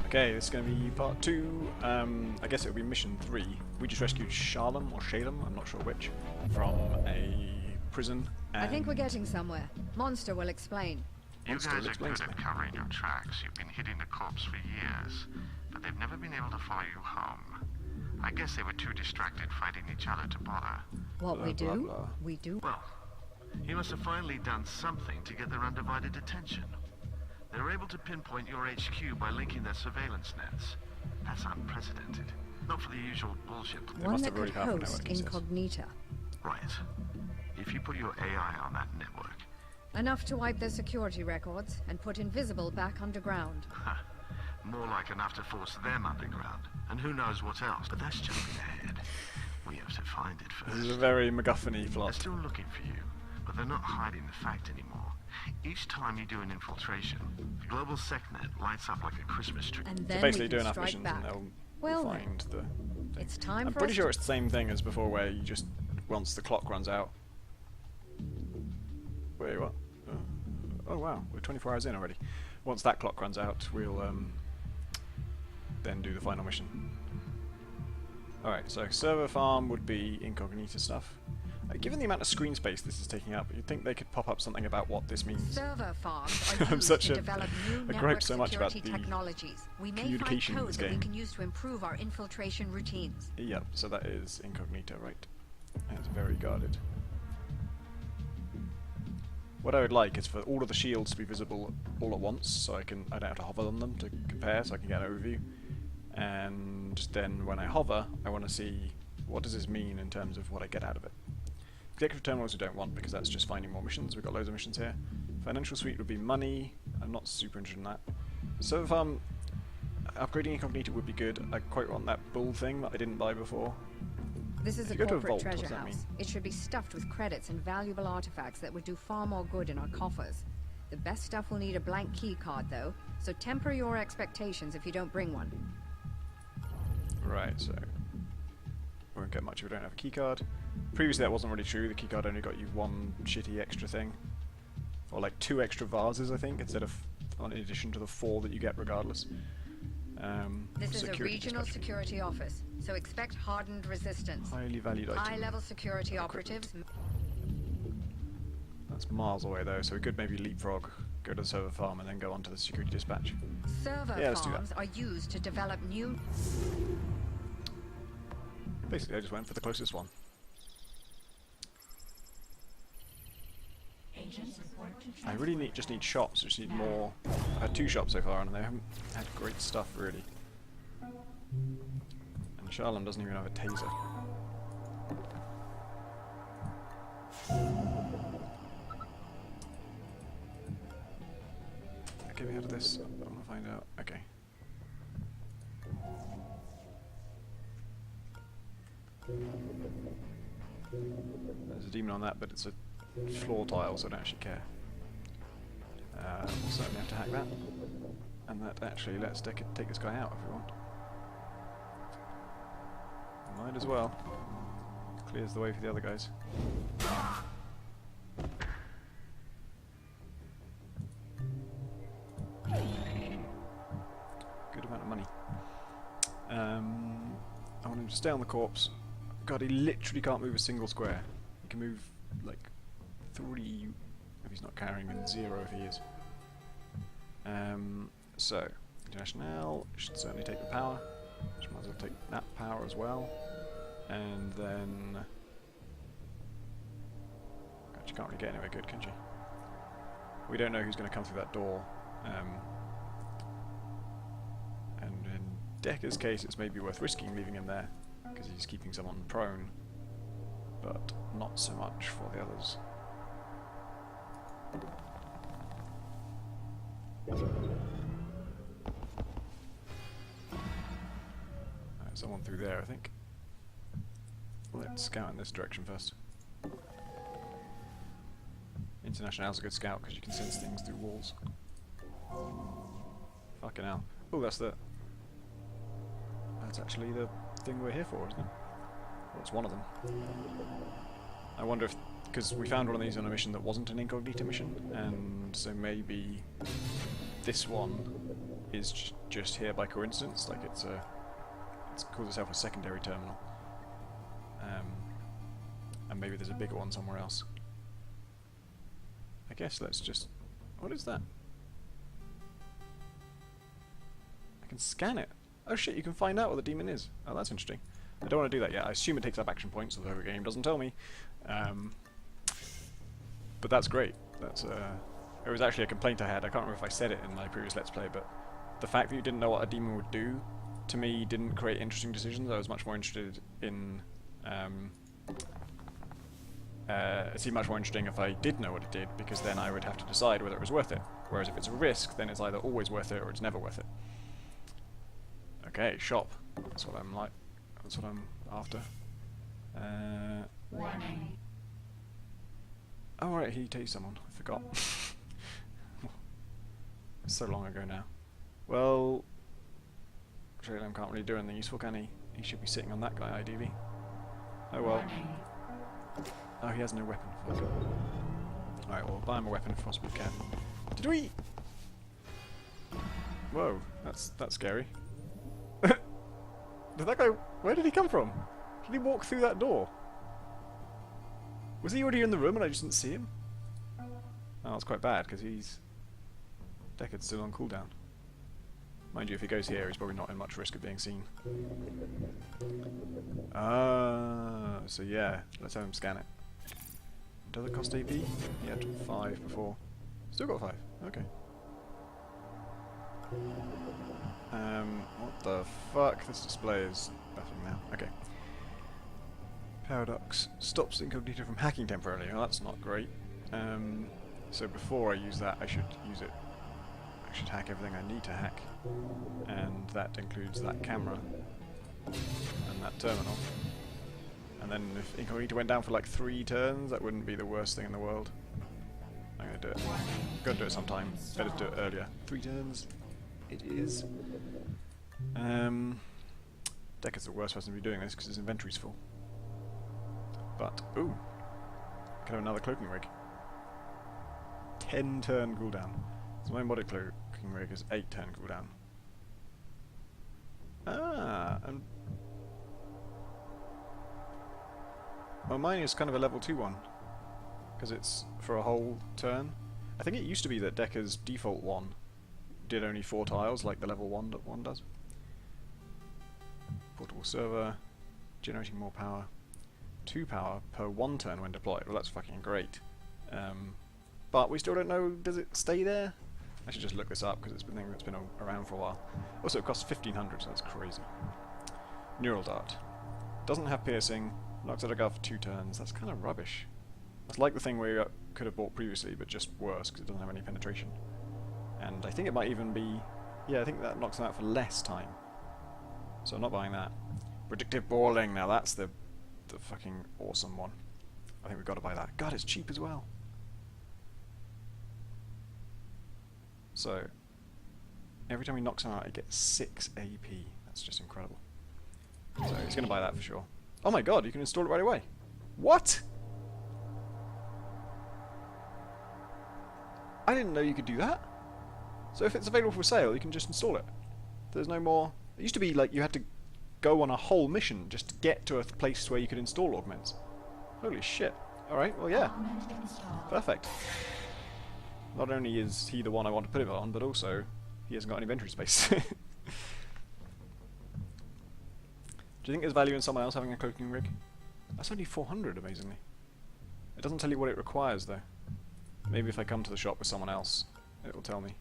Okay, this is going to be part 2. I guess it will be mission 3. We just rescued Shalom, or Shalem, I'm not sure which, from a prison. And I think we're getting somewhere. Monster will explain. You Monster guys will are explain good something. at covering your tracks. You've been hitting the corpse for years, but they've never been able to follow you home. I guess they were too distracted fighting each other to bother. What we Blah, do, blah, blah. we do. Well, you must have finally done something to get their undivided attention. They were able to pinpoint your HQ by linking their surveillance nets. That's unprecedented. Not for the usual bullshit. They One must that have already could half an host network, he says. incognita. Right. If you put your AI on that network, Enough to wipe their security records and put Invisible back underground. more like enough to force them underground. And who knows what else, but that's jumping ahead. We have to find it This is a first. very MacGuffin-y They're plot. still looking for you, but they're not hiding the fact anymore. Each time you do an infiltration, the global SecNet lights up like a Christmas tree. And So then basically we do can enough strike missions back. and they'll Well then, find the thing. it's time I'm for pretty us sure to- it's the same thing as before where you just, once the clock runs out... Wait, what? Oh wow, we're 24 hours in already. Once that clock runs out, we'll then do the final mission. Alright, so server farm would be incognito stuff. Given the amount of screen space this is taking up, you'd think they could pop up something about what this means. Server farms are I'm used such to a- develop new I gripe network so much about security the technologies. We may find communication in code this that we game. can use to improve our infiltration routines. Yep, so that is incognito, right? And it's very guarded. What I would like is for all of the shields to be visible all at once, so I don't have to hover on them to compare, so I can get an overview. And then when I hover, I want to see what does this mean in terms of what I get out of it. Executive terminals we don't want because that's just finding more missions. We've got loads of missions here. Financial suite would be money. I'm not super interested in that. Server farm, upgrading incognito would be good. I quite want that bull thing that I didn't buy before. This is If a you go to a corporate vault, what treasure does that house. mean? It should be stuffed with credits and valuable artifacts that would do far more good in our coffers. The best stuff will need a blank key card though, so temper your expectations if you don't bring one. Right, so we won't get much if we don't have a keycard. Previously that wasn't really true, the keycard only got you one shitty extra thing. Or like 2 extra vases I think, instead of in addition to the 4 that you get regardless. This is a security regional dispatch. security office, so expect hardened resistance. Highly valued item. High-level security operatives. That's miles away though, so we could maybe leapfrog, go to the server farm and then go on to the security dispatch. Server Yeah, let's do that. farms are used to develop new... Basically I just went for the closest one. I really just need shops, I just need more. I've had 2 shops so far and they haven't had great stuff really. And Shalom doesn't even have a taser. Okay, we had this. I want to find out. Okay. There's a demon on that, but it's a floor tile, so I don't actually care. We'll certainly have to hack that. And that actually lets take this guy out if we want. Might as well. Clears the way for the other guys. Good amount of money. I want him to stay on the corpse. God, he literally can't move a single square. He can move like 3 if he's not carrying, and 0 if he is. So, International should certainly take the power. Which might as well take that power as well. And then... God, you can't really get anywhere good, can you? We don't know who's going to come through that door. And in Decker's case, it's maybe worth risking leaving him there, because he's keeping someone prone, but not so much for the others. Someone through there, I think. Let's scout in this direction first. International's a good scout because you can sense things through walls. Fucking hell. Oh, that's actually the thing we're here for, isn't it? Well, it's one of them. I wonder if, because we found one of these on a mission that wasn't an incognito mission, and so maybe this one is just here by coincidence, like it's calls itself a secondary terminal. And maybe there's a bigger one somewhere else. I guess let's just... What is that? I can scan it. Oh shit, you can find out what the demon is. Oh, that's interesting. I don't want to do that yet. I assume it takes up action points, although the game doesn't tell me. But that's great. That's it was actually a complaint I had. I can't remember if I said it in my previous Let's Play, but the fact that you didn't know what a demon would do, to me, didn't create interesting decisions. I was much more interested in... it seemed much more interesting if I did know what it did, because then I would have to decide whether it was worth it. Whereas if it's a risk, then it's either always worth it or it's never worth it. Okay, shop. That's what I'm like. That's what I'm after. Oh right, he tased someone. I forgot. It's so long ago now. Well, Shalam can't really do anything useful, can he? He should be sitting on that guy, ideally. Oh well. Oh, he has no weapon. Alright, well, buy him a weapon if possibly can. Did we... Whoa, that's scary. Did that guy... Where did he come from? Did he walk through that door? Was he already in the room and I just didn't see him? Oh, that's quite bad, because he's... Deckard's still on cooldown. Mind you, if he goes here, he's probably not in much risk of being seen. So yeah, let's have him scan it. Does it cost AP? He had 5 before. Still got 5, okay. What the fuck? This display is buffing now. Okay. Paradox stops incognito from hacking temporarily. Well, that's not great. So before I use that, I should use it. I should hack everything I need to hack, and that includes that camera and that terminal. And then if incognito went down for like 3 turns, that wouldn't be the worst thing in the world. I'm gonna do it. Gonna do it sometime. Better do it earlier. 3 turns. It is. Deckard's the worst person to be doing this because his inventory's full. But ooh, can have another cloaking rig. 10 turn cooldown. So my modded cloaking rig is 8 turn cooldown. Ah, and well, mine is kind of a level 2 one because it's for a whole turn. I think it used to be that Deckard's default one did only 4 tiles, like the level 1 one does. Portable server, generating more power. 2 power per 1 turn when deployed. Well, that's fucking great. But we still don't know, does it stay there? I should just look this up because it's been a thing that's been around for a while. Also, it costs 1500, so that's crazy. Neural dart. Doesn't have piercing, knocks out a guard for 2 turns. That's kind of rubbish. That's like the thing we could have bought previously, but just worse because it doesn't have any penetration. And I think it might even be... Yeah, I think that knocks them out for less time. So I'm not buying that. Predictive balling, now that's the fucking awesome one. I think we've got to buy that. God, it's cheap as well. So, every time he knocks him out, he gets 6 AP. That's just incredible. So he's going to buy that for sure. Oh my god, you can install it right away. What? I didn't know you could do that. So if it's available for sale, you can just install it. There's no more... It used to be like you had to go on a whole mission just to get to a place where you could install augments. Holy shit. Alright, well yeah. Perfect. Not only is he the one I want to put it on, but also he hasn't got any inventory space. Do you think there's value in someone else having a cloaking rig? That's only 400, amazingly. It doesn't tell you what it requires, though. Maybe if I come to the shop with someone else, it will tell me.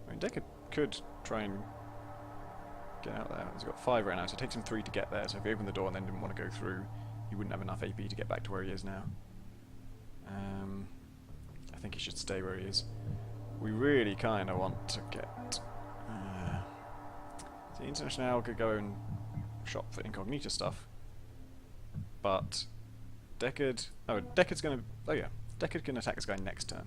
I mean, Deckard could try and get out there. He's got 5 right now, so it takes him 3 to get there, so if he opened the door and then didn't want to go through, he wouldn't have enough AP to get back to where he is now. I think he should stay where he is. We really kind of want to get... the International could go and shop for incognito stuff, but Deckard... Oh, Deckard's going to... Oh yeah, Deckard can attack this guy next turn.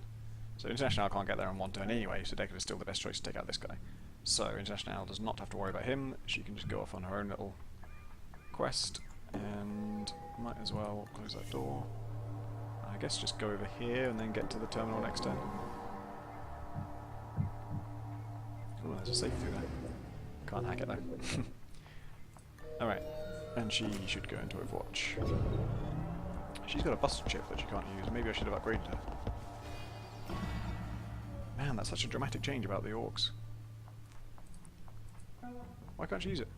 So International can't get there on 1 turn anyway, so Deckard is still the best choice to take out this guy. So International does not have to worry about him. She can just go off on her own little quest, and might as well close that door. I guess just go over here and then get to the terminal next turn. There's a safe through there. Can't hack it though. Alright, and she should go into Overwatch. She's got a busted chip that she can't use. Maybe I should have upgraded her. Man, that's such a dramatic change about the orcs. Why can't she use it?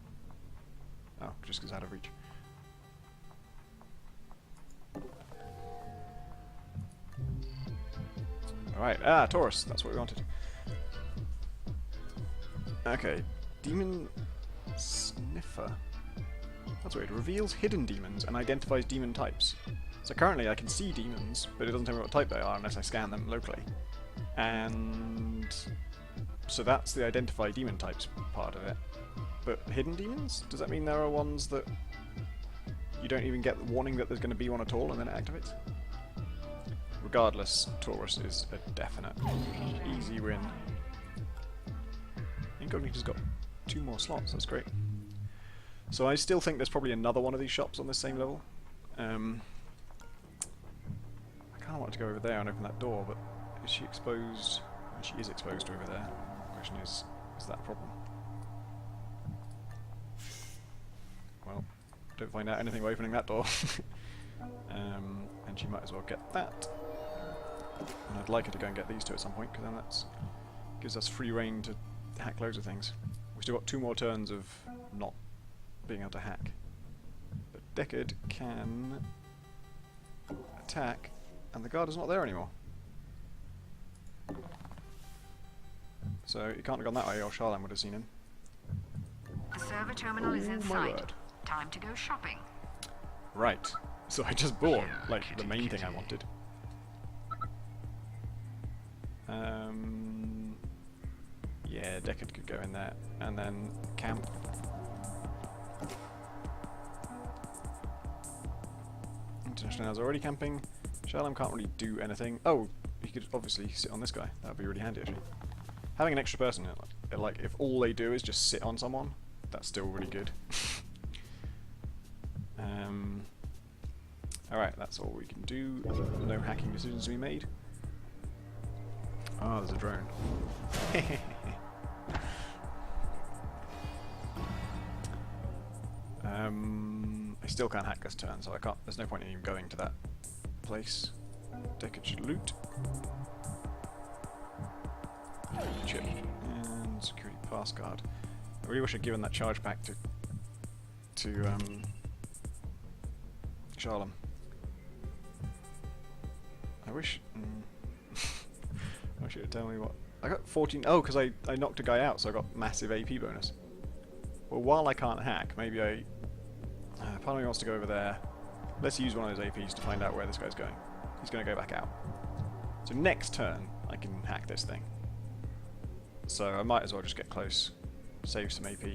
Oh, just because it's out of reach. Alright, Taurus, that's what we wanted. Okay, Demon Sniffer. That's weird. Reveals hidden demons and identifies demon types. So currently I can see demons, but it doesn't tell me what type they are unless I scan them locally. And so that's the identify demon types part of it. But hidden demons? Does that mean there are ones that you don't even get the warning that there's going to be one at all and then it activates? Regardless, Taurus is a definite easy win. Incognito's got 2 more slots, that's great. So I still think there's probably another one of these shops on this same level. I kind of want to go over there and open that door, but is she exposed? Well, she is exposed over there. The question is that a problem? Well, don't find out anything by opening that door. And she might as well get that. And I'd like her to go and get these 2 at some point, because then that gives us free reign to hack loads of things. We've still got 2 more turns of not being able to hack. But Deckard can attack, and the guard is not there anymore. So he can't have gone that way, or Charlene would have seen him. The server terminal is in Oh my sight. word. Time to go shopping. Right. So I just bought, like, the main thing I wanted. Yeah, Deckard could go in there, and then camp. International is already camping. Charlene can't really do anything. Oh, he could obviously sit on this guy. That would be really handy, actually. Having an extra person, like, if all they do is just sit on someone, that's still really good. Alright, that's all we can do. No hacking decisions to be made. Oh, there's a drone. I still can't hack this turn, so I can't. There's no point in even going to that place. Deckard should loot. Chip and security pass card. I really wish I'd given that charge back to Charlene. I wish. I wish it would tell me what. I got 14. Oh, because I knocked a guy out, so I got massive AP bonus. Well, while I can't hack, maybe I. Part of me wants to go over there. Let's use one of those APs to find out where this guy's going. He's going to go back out. So next turn, I can hack this thing. So I might as well just get close, save some AP.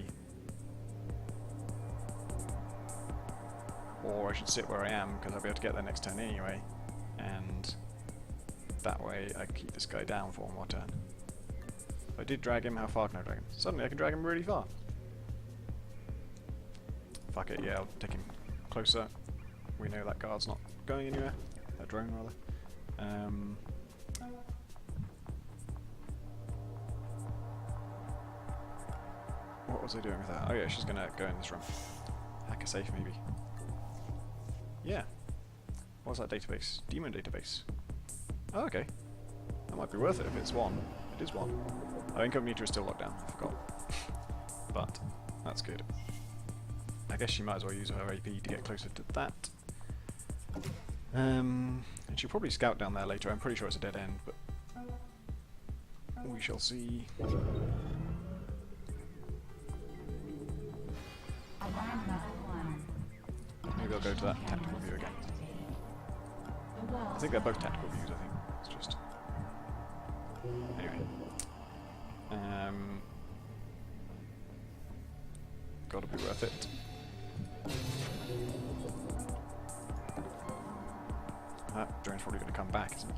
Or I should sit where I am, because I'll be able to get there next turn anyway. And that way I keep this guy down for one more turn. If I did drag him, how far can I drag him? Suddenly I can drag him really far. Fuck it, yeah, I'll take him closer. We know that guard's not going anywhere. That drone, rather. What was I doing with that? Oh yeah, she's gonna go in this room. Hack a safe, maybe. Yeah. What's that database? Demon database. Oh, okay. That might be worth it if it's 1. It is 1. Oh, Incognito is still locked down. I forgot. But that's good. I guess she might as well use her AP to get closer to that. And she'll probably scout down there later. I'm pretty sure it's a dead end, but we shall see. Maybe I'll go to that tactical view again. I think they're both tactical views, I think. It's just... Anyway. Gotta be worth it. That drone's probably going to come back, isn't it?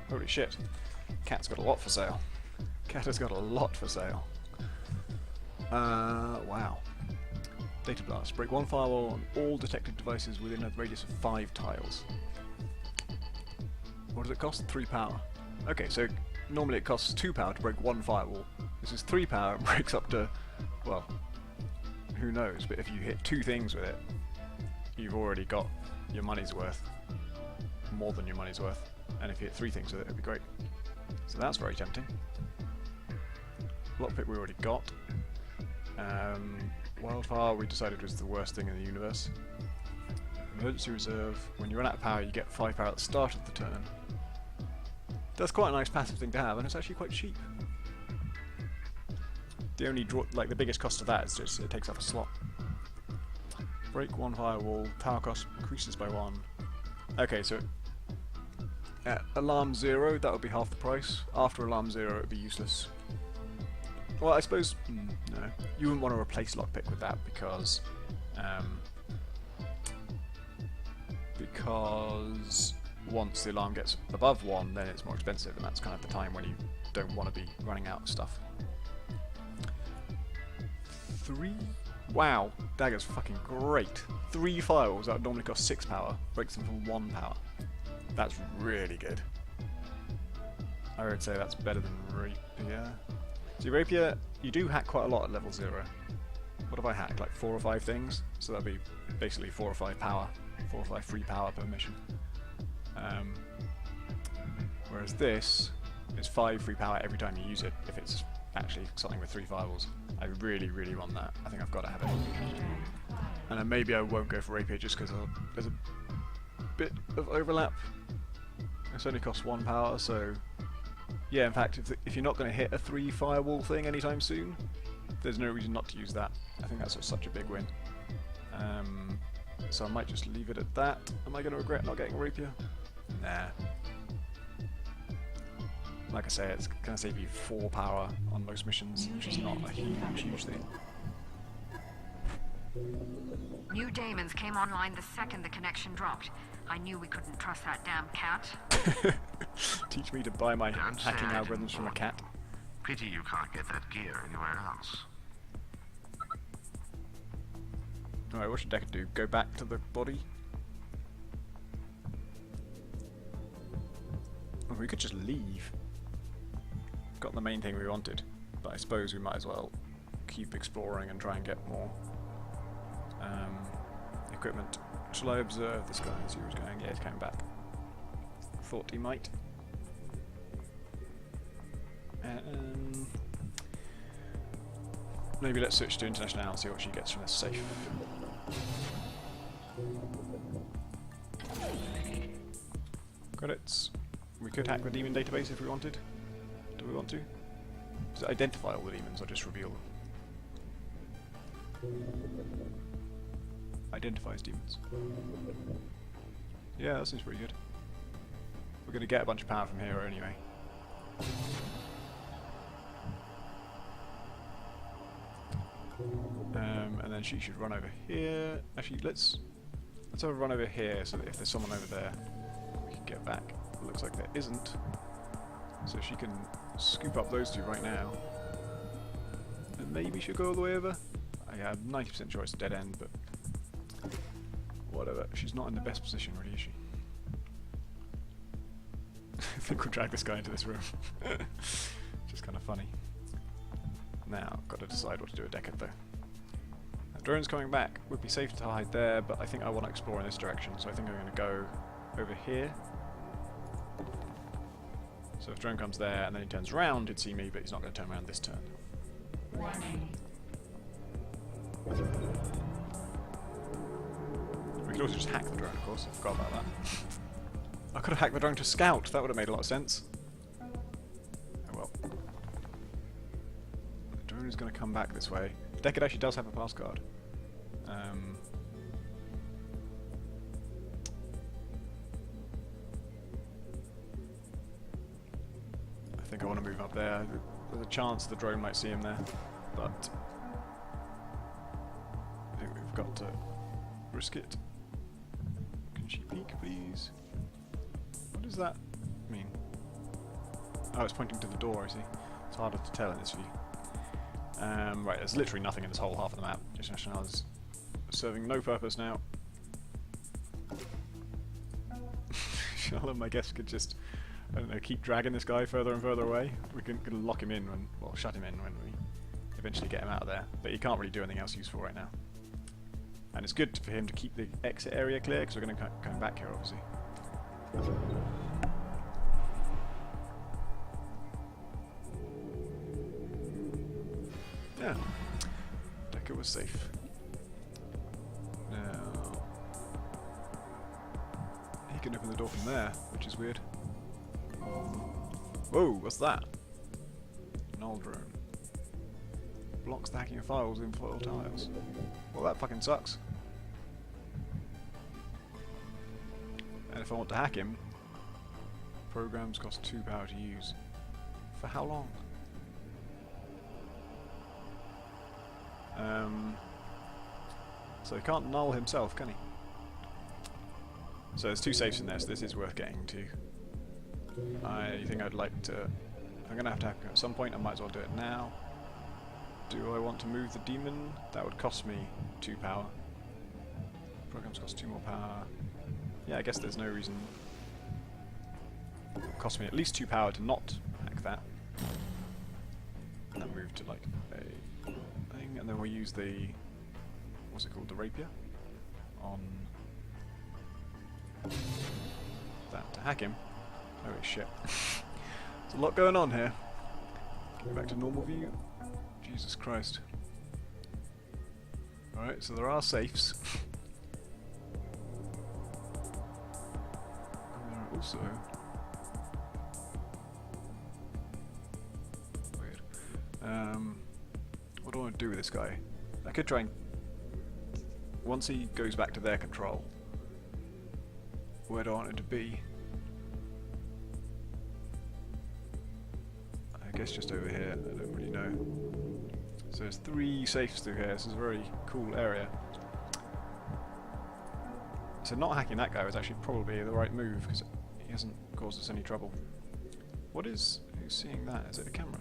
Holy shit. Cat's got a lot for sale. Cat has got a lot for sale. Wow. Data blast. Break one firewall on all detected devices within a radius of 5 tiles. What does it cost? 3 power. Okay, so normally it costs 2 power to break 1 firewall. This is 3 power and breaks up to, well, who knows, but if you hit 2 things with it, you've already got your money's worth. More than your money's worth. And if you hit 3 things with it, it'd be great. So that's very tempting. Lockpick we already got. Wildfire we decided was the worst thing in the universe. Emergency reserve. When you run out of power, you get 5 power at the start of the turn. That's quite a nice passive thing to have, and it's actually quite cheap. The only the biggest cost of that is just it takes up a slot. Break 1 firewall. Power cost increases by 1. Okay, so at alarm 0, that would be half the price. After alarm 0, it would be useless. Well, I suppose no. You wouldn't want to replace lockpick with that because once the alarm gets above 1, then it's more expensive, and that's kind of the time when you don't want to be running out of stuff. 3. Wow, dagger's fucking great. 3 firewalls that would normally cost 6 power breaks them from 1 power. That's really good. I would say that's better than rapier. See, rapier, you do hack quite a lot at level 0. What have I hacked? Like 4 or 5 things? So that'd be basically 4 or 5 power. 4 or 5 free power per mission. Whereas this is 5 free power every time you use it, if it's actually something with 3 firewalls. I really, really want that. I think I've got to have it. And then maybe I won't go for rapier just because there's a bit of overlap. This only costs 1 power, so yeah, in fact, if you're not going to hit a 3 firewall thing anytime soon, there's no reason not to use that. I think that's such a big win. So I might just leave it at that. Am I going to regret not getting rapier? Nah. Like I say, it's going to save you 4 power on most missions, which is not a huge thing. New daemons came online the second the connection dropped. I knew we couldn't trust that damn cat. Teach me to buy my hacking algorithms from a cat. Pity you can't get that gear anywhere else. Alright, what should Deckard do? Go back to the body? Or we could just leave. Got the main thing we wanted, but I suppose we might as well keep exploring and try and get more equipment. Shall I observe this guy and see where he's going? Yeah, he's coming back. Thought he might. Maybe let's switch to International and see what she gets from this safe. Credits. We could hack the demon database if we wanted. Do we want to? Does it identify all the demons or just reveal them? Identifies demons. Yeah, that seems pretty good. We're going to get a bunch of power from here anyway. And then she should run over here. Actually, let's have her run over here so that if there's someone over there, we can get back. It looks like there isn't. So she can scoop up those 2 right now. And maybe she'll go all the way over. I have 90% sure it's a dead end, but whatever. She's not in the best position, really, is she? I think we'll drag this guy into this room. Just kind of funny. Now, got to decide what to do with Deckard, though. Drone's coming back. Would be safe to hide there, but I think I want to explore in this direction, so I think I'm going to go over here. So if drone comes there and then he turns around, he'd see me, but he's not going to turn around this turn. We could also just hack the drone, of course. I forgot about that. I could have hacked the drone to scout. That would have made a lot of sense. Oh well. The drone is going to come back this way. Deckard actually does have a pass card. I think I want to move up there. There's a chance the drone might see him there, but I think we've got to risk it. Can she peek, please? What does that mean? Oh, it's pointing to the door, I see. It's harder to tell in this view. Right, there's literally nothing in this whole half of the map. International is serving no purpose now. Charlotte, my guess, could just I don't know, keep dragging this guy further and further away. We can lock him in when, well, shut him in when we eventually get him out of there. But he can't really do anything else useful right now. And it's good for him to keep the exit area clear, because we're going to come back here, obviously. Yeah. Decker was safe. Now... he can open the door from there, which is weird. Whoa, what's that? Null drone. Blocks the hacking of files in foil tiles. Well, that fucking sucks. And if I want to hack him, programs cost 2 power to use. For how long? So he can't null himself, can he? So there's 2 safes in there, so this is worth getting to. I think I'd like to... if I'm going to hack him at some point, I might as well do it now. Do I want to move the demon? That would cost me 2 power. Programs cost 2 more power. Yeah, I guess there's no reason... it would cost me at least 2 power to not hack that. And then move to like a thing, and then we'll use the... what's it called? The rapier? On... that to hack him. Oh shit. There's a lot going on here. Go back to normal view. Jesus Christ. Alright, so there are safes. And there are also... weird. What do I want to do with this guy? I could try and... once he goes back to their control, where do I want it to be? I guess just over here, I don't really know. So there's 3 safes through here, this is a very cool area. So not hacking that guy was actually probably the right move, because he hasn't caused us any trouble. What is... who's seeing that? Is it a camera?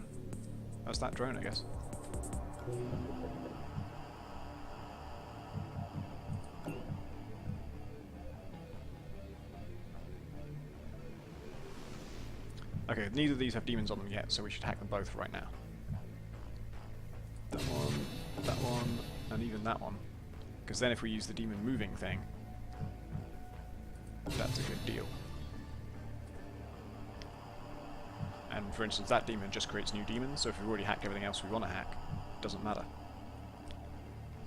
That's that drone, I guess. Okay, neither of these have demons on them yet, so we should hack them both right now. That one, and even that one. Because then if we use the demon moving thing, that's a good deal. And for instance, that demon just creates new demons, so if we've already hacked everything else we want to hack, it doesn't matter.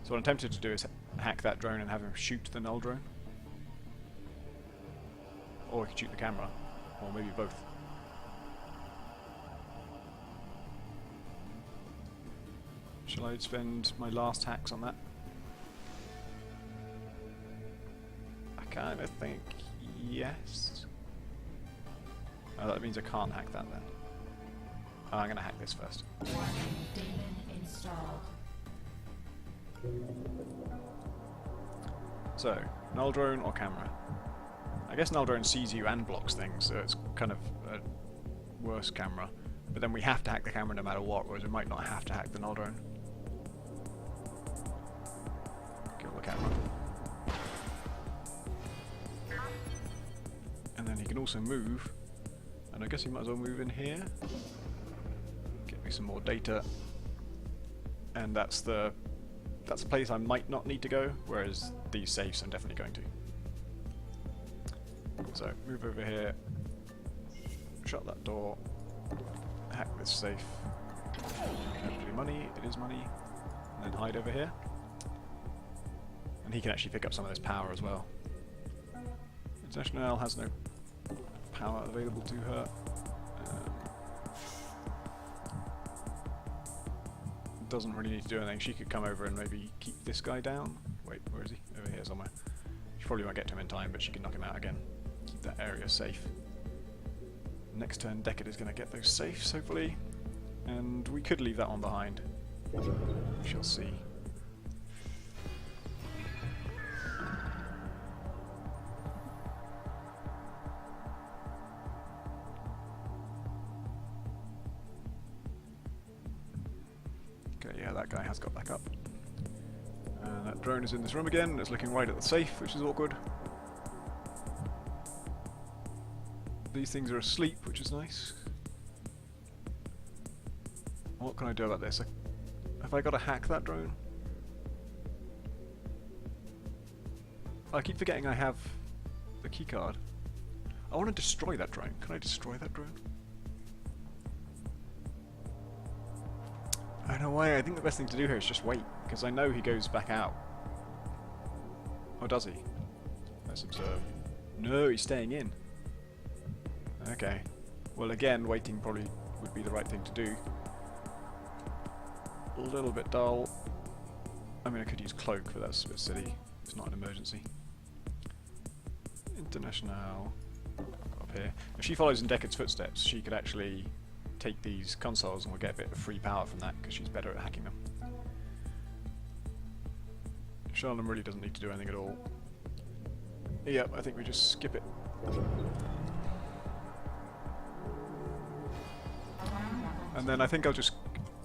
So what I'm tempted to do is hack that drone and have him shoot the null drone. Or we could shoot the camera, or maybe both. Shall I spend my last hacks on that? I kind of think yes. Oh, that means I can't hack that then. Oh, I'm going to hack this first. Warning, demon installed. So, null drone or camera? I guess null drone sees you and blocks things, so it's kind of a worse camera. But then we have to hack the camera no matter what, whereas we might not have to hack the null drone. Kill the camera. And then he can also move. And I guess he might as well move in here. Get me some more data. And that's a place I might not need to go, whereas these safes I'm definitely going to. So, move over here. Shut that door. Hack this safe. Hopefully money. It is money. And then hide over here. And he can actually pick up some of this power as well. International has no power available to her. Doesn't really need to do anything. She could come over and maybe keep this guy down. Wait, where is he? Over here somewhere. She probably won't get to him in time, but she can knock him out again. Keep that area safe. Next turn, Deckard is going to get those safes, hopefully. And we could leave that one behind. We shall see. Okay, yeah, that guy has got back up. And that drone is in this room again. It's looking right at the safe, which is awkward. These things are asleep, which is nice. What can I do about this? Have I got to hack that drone? I keep forgetting I have the keycard. I want to destroy that drone. Can I destroy that drone? I don't know why. I think the best thing to do here is just wait, because I know he goes back out. Or does he? Let's observe. No, he's staying in. Okay. Well, again, waiting probably would be the right thing to do. A little bit dull. I mean, I could use cloak, but that's a bit silly. It's not an emergency. International. Up here. If she follows in Deckard's footsteps, she could actually take these consoles and we'll get a bit of free power from that because she's better at hacking them. Charlene really doesn't need to do anything at all. Yep, I think we just skip it. And then I think I'm just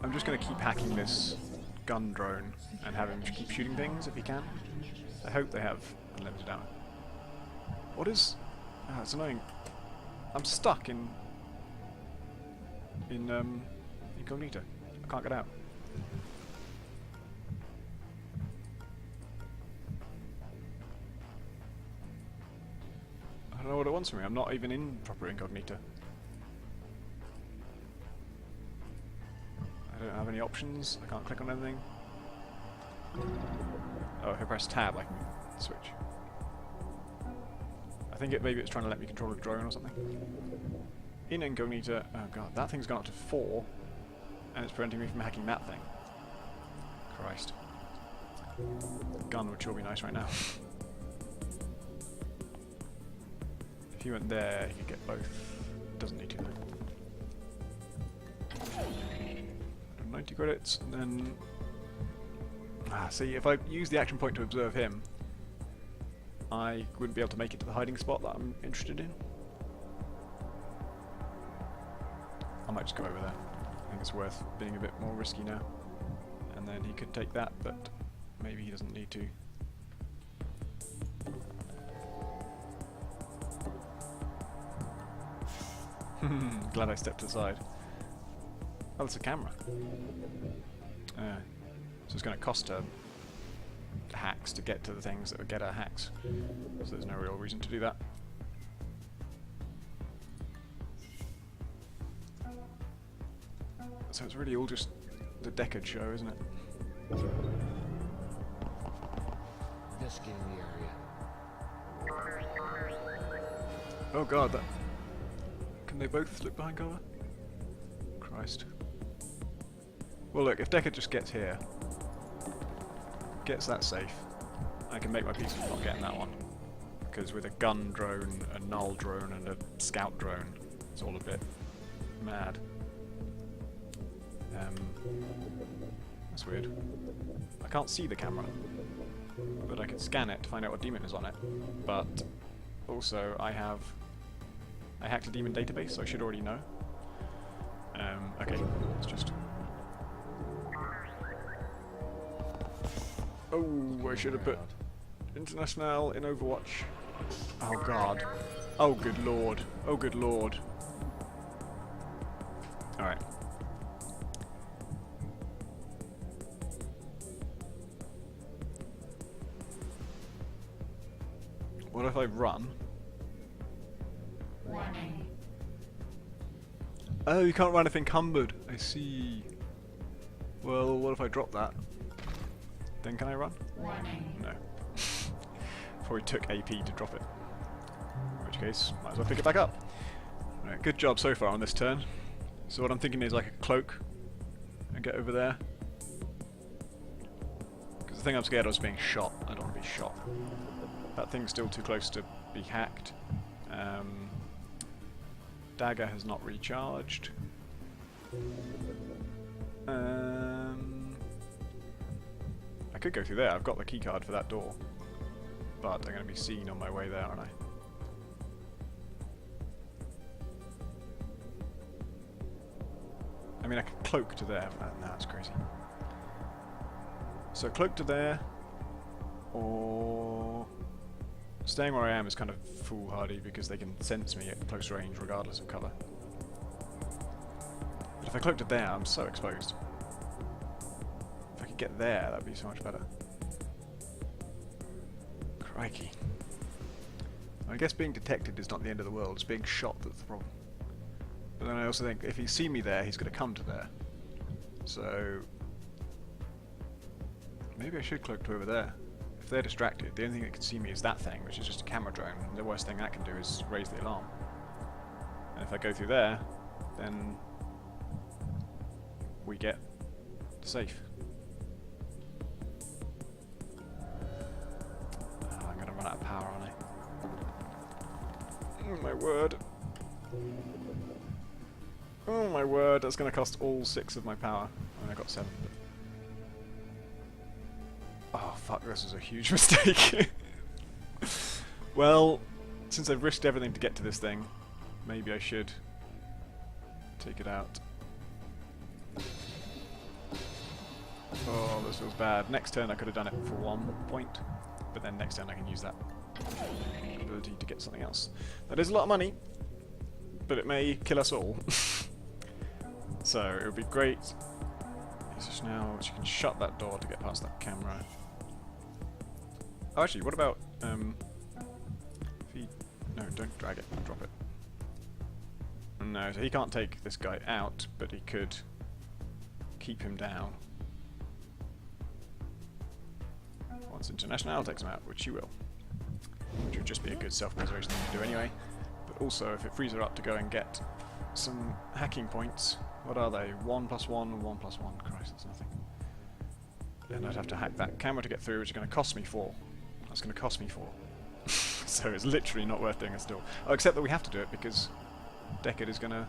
going to keep hacking this gun drone and have him keep shooting things if he can. I hope they have unlimited ammo. What is... Ah, it's annoying. I'm stuck in incognito. I can't get out. I don't know what it wants from me. I'm not even in proper incognito. I don't have any options. I can't click on anything. Oh, if I press tab, I can switch. I think maybe it's trying to let me control a drone or something. In incognito. Oh god, that thing's gone up to 4, and it's preventing me from hacking that thing. Christ. The gun would sure be nice right now. If he went there, he could get both. Doesn't need to though. 90 credits, and then... Ah, see, if I use the action point to observe him, I wouldn't be able to make it to the hiding spot that I'm interested in. I might just go over there. I think it's worth being a bit more risky now. And then he could take that, but maybe he doesn't need to. Glad I stepped aside. Oh, it's a camera. So it's going to cost her hacks to get to the things that would get her hacks. So there's no real reason to do that. So it's really all just the Deckard show, isn't it? Investigating the area. Oh god, that... Can they both look behind cover? Christ. Well look, if Deckard just gets here, gets that safe, I can make my peace with not getting that one. Because with a gun drone, a null drone, and a scout drone, it's all a bit mad. That's weird. I can't see the camera, but I can scan it to find out what demon is on it. But also I hacked a demon database, so I should already know. Okay, let's just... Oh, I should have put International in Overwatch. Oh god. Oh good lord. Oh good lord. Alright. What if I run? Warning. Oh, you can't run if encumbered. I see. Well, what if I drop that? Then can I run? Warning. No. Probably took AP to drop it. In which case, might as well pick it back up. Right, good job so far on this turn. So what I'm thinking is like a cloak and get over there. Because the thing I'm scared of is being shot. I don't want to be shot. That thing's still too close to be hacked. Dagger has not recharged. I could go through there. I've got the keycard for that door. But I'm going to be seen on my way there, aren't I? I mean, I could cloak to there. No, that's crazy. So cloak to there, or Staying where I am is kind of foolhardy because they can sense me at close range regardless of cover. But if I cloaked it there, I'm so exposed. If I could get there, that'd be so much better. Crikey. I guess being detected is not the end of the world, it's being shot that's the problem. But then I also think if he's seen me there, he's going to come to there. So maybe I should cloak to over there. If they're distracted, the only thing that can see me is that thing, which is just a camera drone, and the worst thing that can do is raise the alarm. And if I go through there, then we get safe. Oh, I'm going to run out of power, aren't I? Oh my word. Oh my word, that's going to cost all 6 of my power. I mean, I got 7. But... oh fuck, this is a huge mistake. Well, since I've risked everything to get to this thing, maybe I should take it out. Oh, this feels bad. Next turn I could have done it for 1 point, but then next turn I can use that ability to get something else. That is a lot of money, but it may kill us all. So it would be great. Is just now she can shut that door to get past that camera. Oh, actually, what about if he? No, don't drag it. Drop it. No, so he can't take this guy out, but he could keep him down. Once International takes him out, which he will. Which would just be a good self-preservation thing to do anyway. But also, if it frees her up to go and get some hacking points, what are they? 1 + 1 and 1 + 1. Christ, that's nothing. Then I'd have to hack that camera to get through, which is going to cost me 4. That's going to cost me 4. So it's literally not worth doing it still. Oh, except that we have to do it because Deckard is going to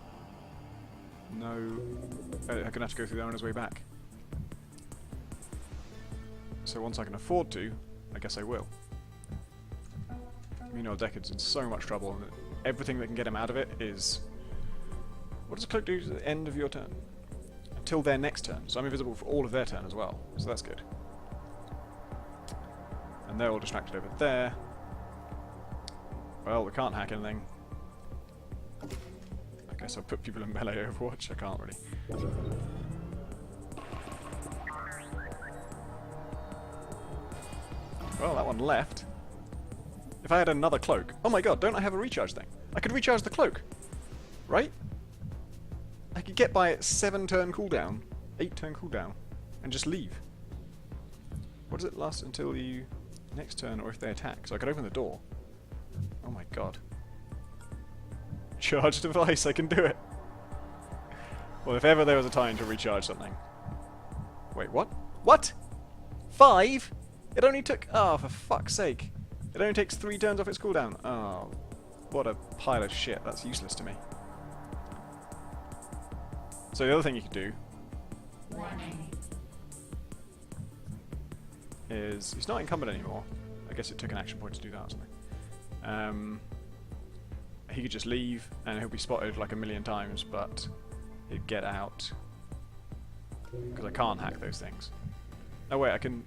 know... going to have to go through there on his way back. So once I can afford to, I guess I will. Meanwhile, Deckard's in so much trouble, and everything that can get him out of it is... what does a cloak do to the end of your turn? Until their next turn. So I'm invisible for all of their turn as well. So that's good. And they're all distracted over there. Well, we can't hack anything. I guess I'll put people in melee Overwatch. I can't really. Well, that one left. If I had another cloak... oh my god, don't I have a recharge thing? I could recharge the cloak. Right? I could get by at 7 turn cooldown, 8 turn cooldown, and just leave. What does it last until you... next turn, or if they attack? So I could open the door. Oh my god. Charge device, I can do it. Well, if ever there was a time to recharge something. Wait, what? What? 5? It only took... oh, for fuck's sake. It only takes 3 turns off its cooldown. Oh, what a pile of shit. That's useless to me. So the other thing you could do is... he's not encumbered anymore. I guess it took an action point to do that or something. He could just leave and he'll be spotted like a million times, but he'd get out. Because I can't hack those things. Oh wait, I can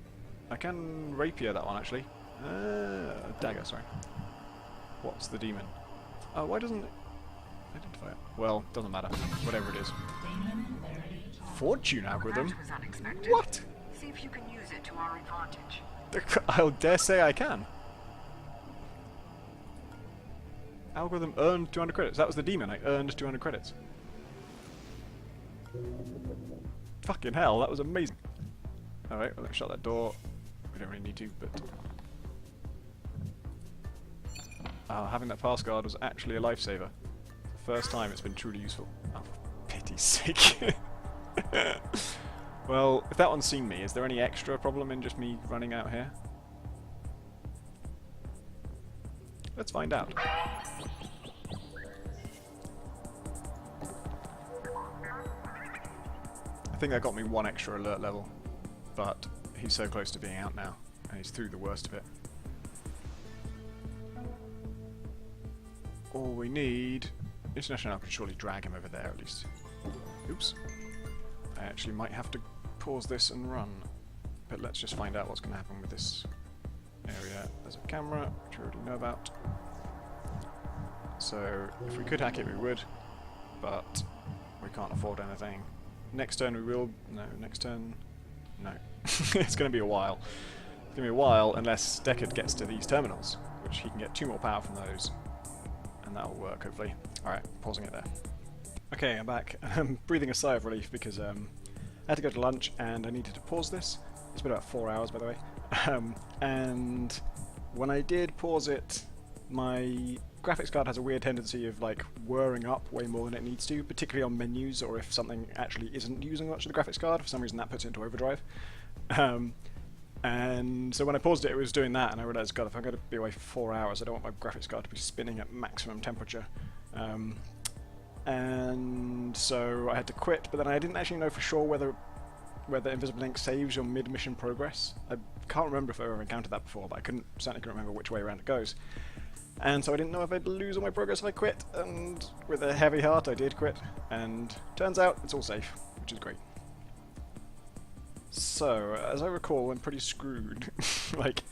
rapier that one actually. Dagger, sorry. What's the demon? Oh, why doesn't it identify it? Well, doesn't matter. Whatever it is. Fortune algorithm? What? See if you can use it to our advantage. I'll dare say I can. Algorithm earned 200 credits. That was the demon. I earned 200 credits. Fucking hell, that was amazing. Alright, well, let's shut that door. We don't really need to, but... having that pass guard was actually a lifesaver. First time it's been truly useful. Oh, for pity's sake. Well, if that one's seen me, is there any extra problem in just me running out here? Let's find out. I think that got me 1 extra alert level, but he's so close to being out now, and he's through the worst of it. All we need... International can surely drag him over there at least. Oops. I actually might have to pause this and run. But let's just find out what's going to happen with this area, there's a camera, which we already know about. So if we could hack it, we would, but we can't afford anything. Next turn we will. No, next turn. No. It's going to be a while. It's going to be a while unless Deckard gets to these terminals, which he can get 2 more power from those, and that'll work hopefully. Alright, pausing it there. Okay, I'm back. I'm breathing a sigh of relief because I had to go to lunch and I needed to pause this. It's been about 4 hours, by the way. And when I did pause it, my graphics card has a weird tendency of like whirring up way more than it needs to, particularly on menus or if something actually isn't using much of the graphics card. For some reason that puts it into overdrive. And so when I paused it, it was doing that, and I realised, God, if I'm going to be away for 4 hours, I don't want my graphics card to be spinning at maximum temperature. And so I had to quit, but then I didn't actually know for sure whether Invisible Ink saves your mid-mission progress. I can't remember if I've ever encountered that before, but I certainly couldn't remember which way around it goes. And so I didn't know if I'd lose all my progress if I quit, and with a heavy heart I did quit, and turns out it's all safe, which is great. So, as I recall, I'm pretty screwed. Like,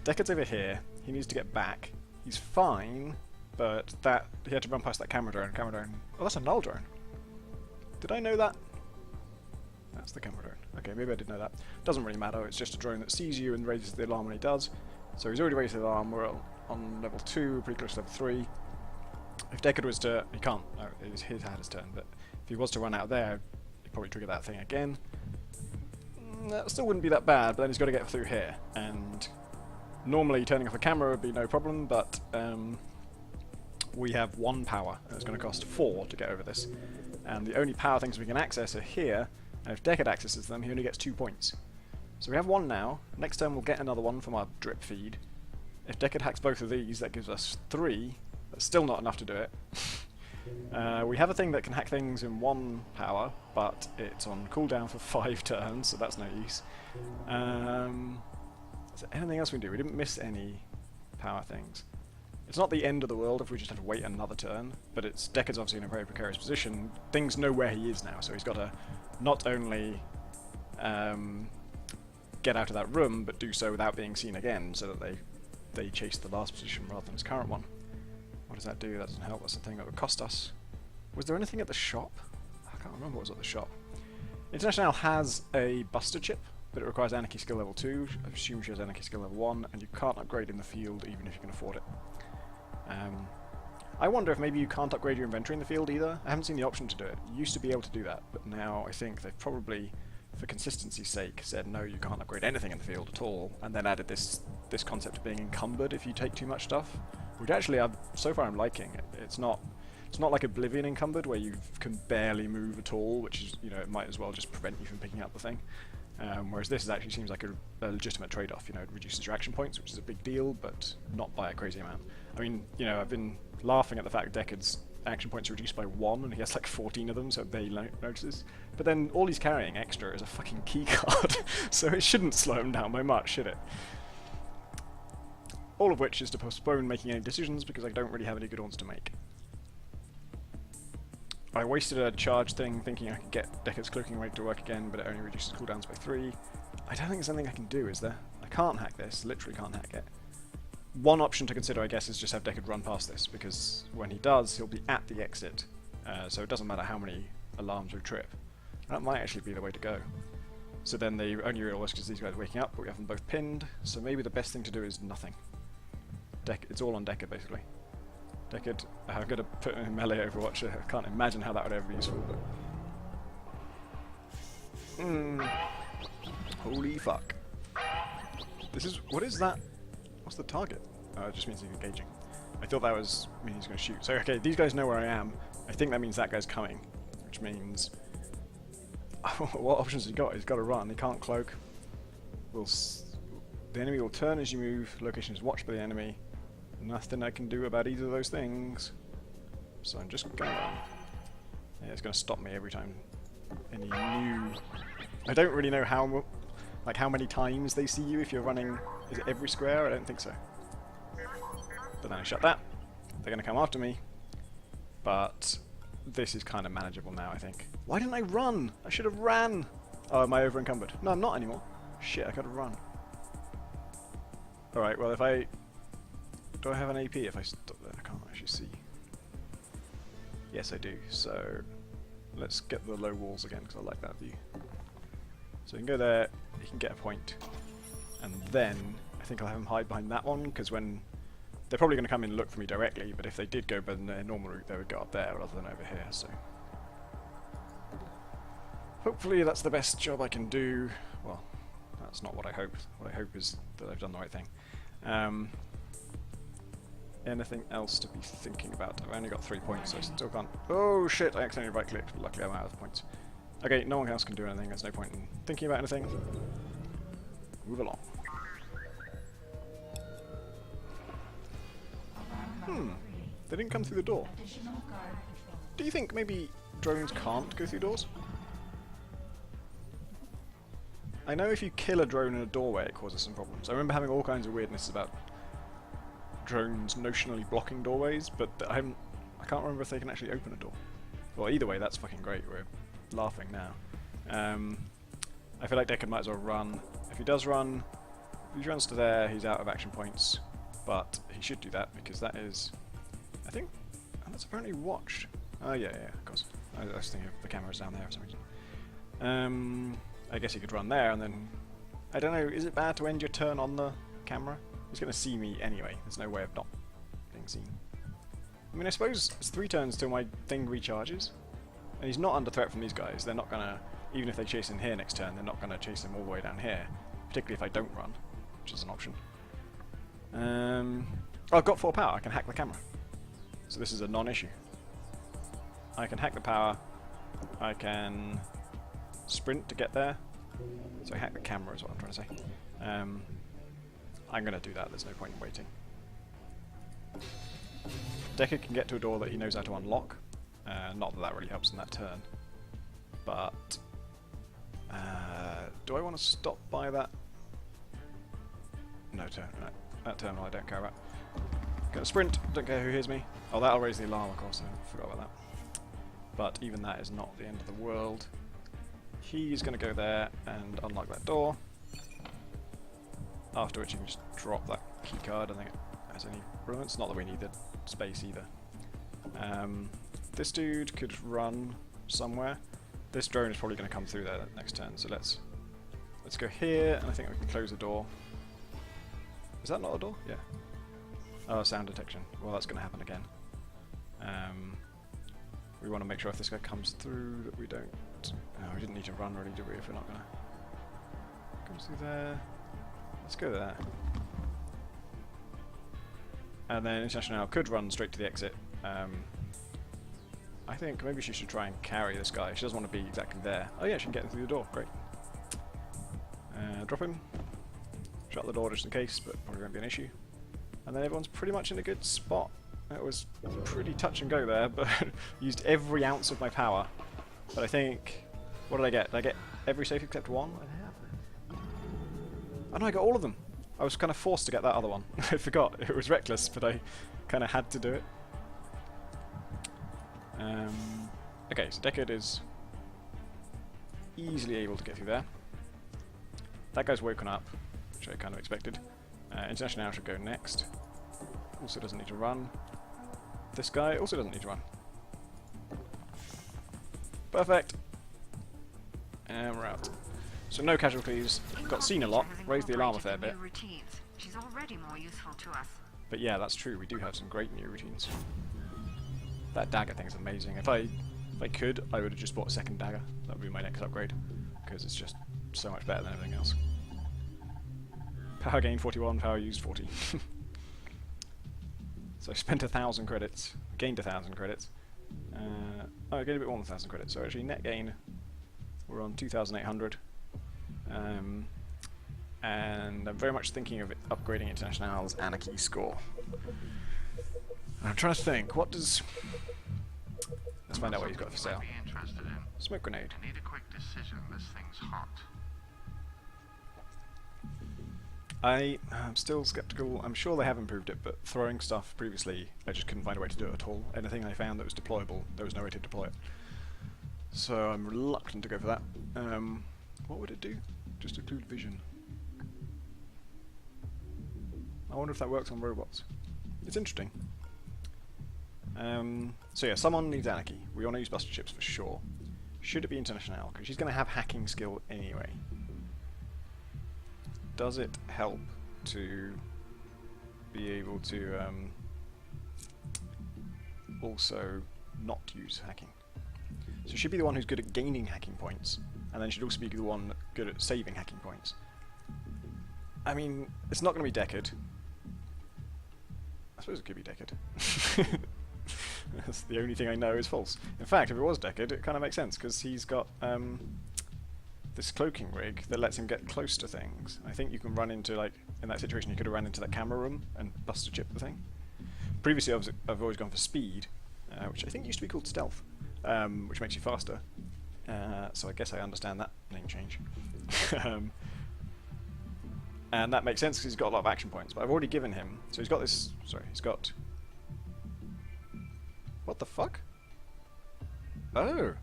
Deckard's over here, he needs to get back. He's fine, but he had to run past that camera drone. Oh, that's a null drone. Did I know that? That's the camera drone. Okay, maybe I did know that. Doesn't really matter, it's just a drone that sees you and raises the alarm when he does. So he's already raised the alarm, we're on level 2, pretty close to level 3. If Deckard was to... he can't, no, he's had his turn, but if he was to run out there, he'd probably trigger that thing again. That still wouldn't be that bad, but then he's got to get through here, and normally turning off a camera would be no problem, but we have 1 power, and it's going to cost 4 to get over this. And the only power things we can access are here, and if Deckard accesses them, he only gets 2 points. So we have 1 now. Next turn we'll get another 1 from our drip feed. If Deckard hacks both of these, that gives us 3. That's still not enough to do it. We have a thing that can hack things in 1 power, but it's on cooldown for 5 turns, so that's no use. Is there anything else we can do? We didn't miss any power things. It's not the end of the world if we just have to wait another turn, but Deckard's obviously in a very precarious position. Things know where he is now, so he's got to not only get out of that room, but do so without being seen again, so that they chase the last position rather than his current one. What does that do? That doesn't help. That's the thing that would cost us. Was there anything at the shop? I can't remember what was at the shop. International has a Buster chip, but it requires Anarchy skill level 2. I assume she has Anarchy skill level 1, and you can't upgrade in the field even if you can afford it. I wonder if maybe you can't upgrade your inventory in the field either. I haven't seen the option to do it. You used to be able to do that, but now I think they've probably, for consistency's sake, said no, you can't upgrade anything in the field at all, and then added this concept of being encumbered if you take too much stuff, which actually so far I'm liking. It's not like Oblivion encumbered where you can barely move at all, which is, you know, it might as well just prevent you from picking up the thing. Whereas this actually seems like a legitimate trade-off. You know, it reduces your action points, which is a big deal, but not by a crazy amount. I mean, you know, I've been laughing at the fact Deckard's action points are reduced by 1, and he has like 14 of them, so it barely notices. But then all he's carrying extra is a fucking keycard, so it shouldn't slow him down by much, should it? All of which is to postpone making any decisions because I don't really have any good ones to make. I wasted a charge thing thinking I could get Deckard's cloaking rate to work again, but it only reduces cooldowns by 3. I don't think there's anything I can do, is there? I can't hack this, literally can't hack it. One option to consider, I guess, is just have Deckard run past this, because when he does, he'll be at the exit, so it doesn't matter how many alarms we trip. That might actually be the way to go. So then the only real risk is these guys waking up, but we have them both pinned, so maybe the best thing to do is nothing. It's all on Deckard, basically. Deckard, I'm going to put him in melee Overwatch. I can't imagine how that would ever be useful, but... Holy fuck. What is that? What's the target? It just means he's engaging. I thought that was mean he's going to shoot. So, okay, these guys know where I am. I think that means that guy's coming, which means... what options has he got? He's got to run. He can't cloak. The enemy will turn as you move. Location is watched by the enemy. Nothing I can do about either of those things. So I'm just going to... Yeah, it's going to stop me every time. Any new... I don't really know how many times they see you if you're running... Is it every square? I don't think so. But then I shut that. They're going to come after me. But this is kind of manageable now, I think. Why didn't I run? I should have ran! Oh, am I over encumbered? No, I'm not anymore. Shit, I gotta run. Alright, well if I... Do I have an AP if I stop there? I can't actually see. Yes I do, so... Let's get the low walls again, because I like that view. So you can go there, you can get a point, and then I think I'll have them hide behind that one, because when... They're probably going to come in and look for me directly, but if they did go by their normal route, they would go up there rather than over here, so... Hopefully that's the best job I can do. Well, that's not what I hope. What I hope is that I've done the right thing. Anything else to be thinking about? I've only got 3 points, so I still can't... Oh shit, I accidentally right-clicked, but luckily I'm out of points. Okay, no one else can do anything, there's no point in thinking about anything. Move along. They didn't come through the door. Do you think maybe drones can't go through doors? I know if you kill a drone in a doorway it causes some problems. I remember having all kinds of weirdness about drones notionally blocking doorways, but I can't remember if they can actually open a door. Well, either way, that's fucking great. We're laughing now. I feel like Deckard might as well run. If he does run, if he runs to there, he's out of action points. But he should do that because that is, I think, and that's apparently watched. Oh yeah, of course. I was thinking of the cameras down there for some reason. I guess he could run there and then, I don't know, is it bad to end your turn on the camera? He's going to see me anyway, there's no way of not being seen. I mean, I suppose it's 3 turns till my thing recharges. And he's not under threat from these guys, they're not going to, even if they chase him here next turn, they're not going to chase him all the way down here. Particularly if I don't run, which is an option. Oh, I've got 4 power, I can hack the camera. So this is a non-issue. I can hack the power, I can sprint to get there. So I hack the camera is what I'm trying to say. I'm going to do that, there's no point in waiting. Deckard can get to a door that he knows how to unlock. Not that that really helps in that turn. But... do I want to stop by that? No, that terminal I don't care about. Gonna sprint, don't care who hears me. Oh, that'll raise the alarm, of course, I forgot about that. But even that is not the end of the world. He's gonna go there and unlock that door. After which you can just drop that key card. I think it has any relevance. Not that we need the space either. This dude could run somewhere. This drone is probably going to come through there next turn. So let's go here, and I think we can close the door. Is that not a door? Yeah. Oh, sound detection. Well, that's going to happen again. We want to make sure if this guy comes through that we don't. No, we didn't need to run really, do we? If we're not going to. Comes through there. Let's go there. And then International could run straight to the exit. I think maybe she should try and carry this guy. She doesn't want to be exactly there. Oh yeah, she can get him through the door. Great. Drop him. Shut the door just in case, but probably won't be an issue. And then everyone's pretty much in a good spot. It was pretty touch and go there, but used every ounce of my power. But I think... What did I get? Did I get every safe except one? Oh no, I got all of them. I was kind of forced to get that other one. I forgot. It was reckless, but I kind of had to do it. Okay, so Deckard is easily able to get through there. That guy's woken up, which I kind of expected. International should go next. Also doesn't need to run. This guy also doesn't need to run. Perfect! And we're out. So no casualties. Got seen a lot. Raised the alarm a fair bit. She's already more useful to us. But yeah, that's true. We do have some great new routines. That dagger thing is amazing. If I could, I would have just bought a second dagger. That would be my next upgrade, because it's just so much better than everything else. Power gain 41, power used 40. So I spent 1,000 credits, gained 1,000 credits. Oh, I gained a bit more than 1,000 credits. So actually, net gain, we're on 2,800. And I'm very much thinking of upgrading International's Anarchy score. I'm trying to think, what does... Let's find out what he's got for sale. Smoke grenade. I need a quick decision. This thing's hot. I'm still skeptical. I'm sure they have improved it, but throwing stuff previously, I just couldn't find a way to do it at all. Anything I found that was deployable, there was no way to deploy it. So I'm reluctant to go for that. What would it do? Just occlude vision. I wonder if that works on robots. It's interesting. So yeah, someone needs anarchy. We want to use Buster Chips for sure. Should it be International? Because she's going to have hacking skill anyway. Does it help to be able to also not use hacking? So she'd be the one who's good at gaining hacking points, and then she'd also be the one good at saving hacking points. I mean, it's not going to be Deckard. I suppose it could be Deckard. That's the only thing I know is false. In fact, if it was Deckard, it kind of makes sense, because he's got this cloaking rig that lets him get close to things. I think you can run into, like, in that situation, you could have run into that camera room and Buster Chip the thing. Previously, I've always gone for speed, which I think used to be called stealth, which makes you faster. So I guess I understand that name change. And that makes sense because he's got a lot of action points, but I've already given him... So he's got this... Sorry, he's got... What the fuck? Oh!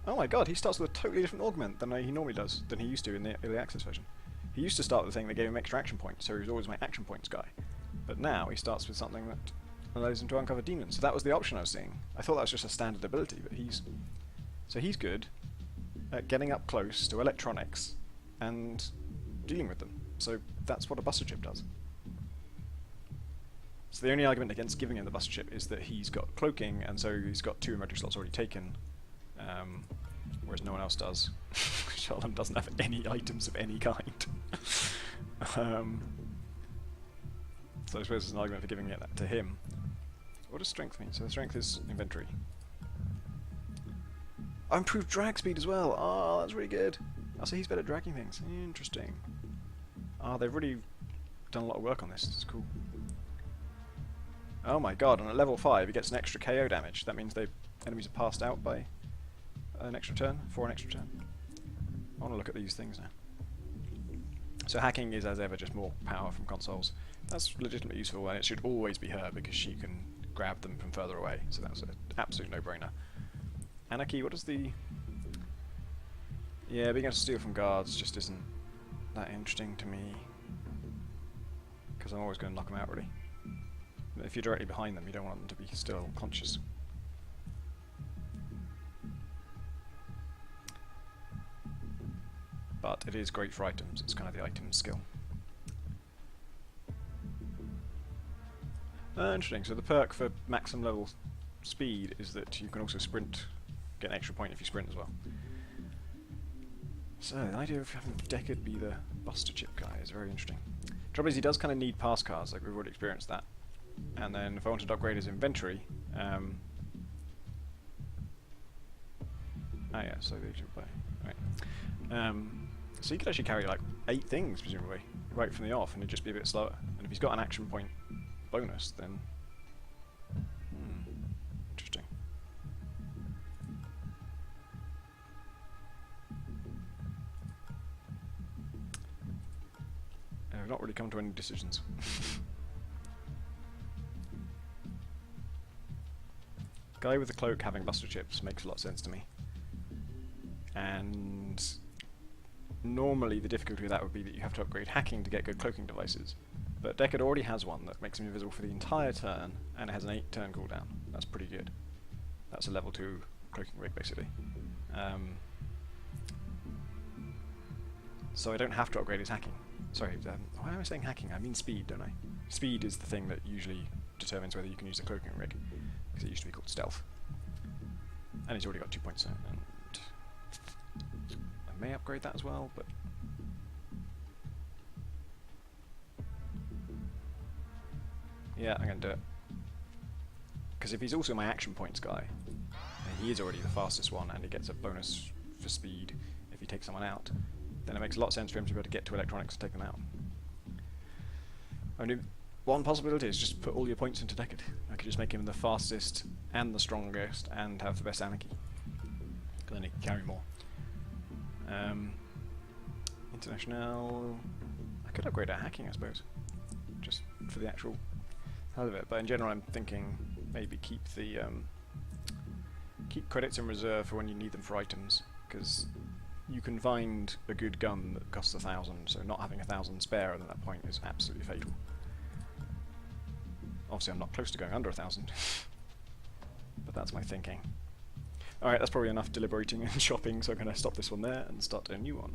Oh my god, he starts with a totally different augment than he normally does, than he used to in the early access version. He used to start with a thing that gave him extra action points, so he was always my action points guy. But now he starts with something that allows him to uncover demons. So that was the option I was seeing. I thought that was just a standard ability, but he's... So he's good at getting up close to electronics and dealing with them. So that's what a Buster Chip does. So the only argument against giving him the Buster Chip is that he's got cloaking, and so he's got 2 inventory slots already taken, whereas no one else does. Sheldon doesn't have any items of any kind. So I suppose there's an argument for giving it to him. What does strength mean? So the strength is inventory. Oh, improved drag speed as well! Oh, that's really good! Oh, so he's better at dragging things. Interesting. Oh, they've really done a lot of work on this. It's cool. Oh my god, and at level 5 he gets an extra KO damage. That means enemies are passed out by an extra turn, for an extra turn. I want to look at these things now. So hacking is, as ever, just more power from consoles. That's legitimately useful, and it should always be her because she can grab them from further away, so that's an absolute no-brainer. Anarchy, what is the... Yeah, being able to steal from guards just isn't that interesting to me, because I'm always going to knock them out, really. If you're directly behind them, you don't want them to be still conscious. But it is great for items, it's kind of the item skill. Interesting, so the perk for maximum level speed is that you can also sprint, get an extra point if you sprint as well. So the idea of having Deckard be the Buster Chip guy is very interesting. Trouble is he does kind of need pass cards, like we've already experienced that. And then if I wanted to upgrade his inventory, ah yeah, so they should play. Right. So he could actually carry like 8 things presumably, right from the off, and it'd just be a bit slower. And if he's got an action point bonus, then interesting. I've not really come to any decisions. Guy with the cloak having Buster Chips makes a lot of sense to me. And normally the difficulty with that would be that you have to upgrade hacking to get good cloaking devices. But Deckard already has one that makes him invisible for the entire turn, and it has an 8 turn cooldown. That's pretty good. That's a level 2 cloaking rig, basically. So I don't have to upgrade his hacking. Sorry, why am I saying hacking? I mean speed, don't I? Speed is the thing that usually determines whether you can use the cloaking rig, because it used to be called stealth. And he's already got 2 points in it, and I may upgrade that as well, but... Yeah, I'm going to do it. Because if he's also my action points guy, and he is already the fastest one, and he gets a bonus for speed if he takes someone out, then it makes a lot of sense for him to be able to get to electronics and take them out. Only one possibility is just put all your points into Deckard. I could just make him the fastest and the strongest and have the best anarchy. Then he can carry more. International... I could upgrade our hacking, I suppose. Just for the actual hell of it. But in general I'm thinking maybe keep the... keep credits in reserve for when you need them for items. Because you can find a good gun that costs 1,000, so not having 1,000 spare at that point is absolutely fatal. Obviously I'm not close to going under 1,000, but that's my thinking. Alright, that's probably enough deliberating and shopping, so I'm going to stop this one there and start a new one.